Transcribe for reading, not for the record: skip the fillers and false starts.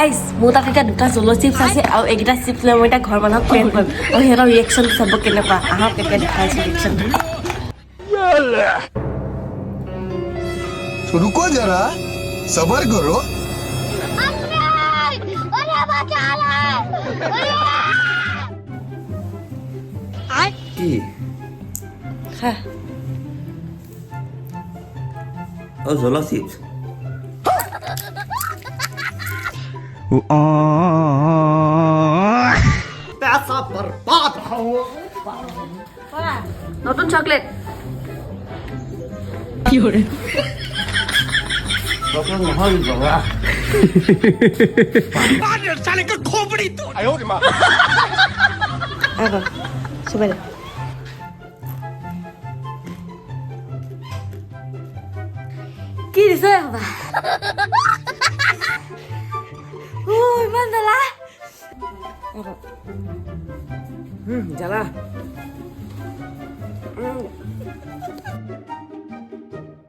guys মোৰ তাত এতিয়া দুটা জলো চিপছ আছে আৰু এইকেইটা চিপছ লৈ মই এতিয়া ঘৰ মানুহক প্ৰেম কৰিম আৰু সিহঁতৰ ৰিয়েকশ্যনটো চাব কেনেকুৱা আহক এতিয়া দেখাইছোঁ ৰিয়েকশ্যনটো रुको जरा सबर करो কি হা ও জলা চিপস पैसा बर्बाद हो নতুন চকলেট কি হরে তখন নহয় বাবা साले का खोपड़ी तो आयो रे मां আগো চুবাই দে কি দিছে বাবা ও ইমান জ্বালা জ্বালা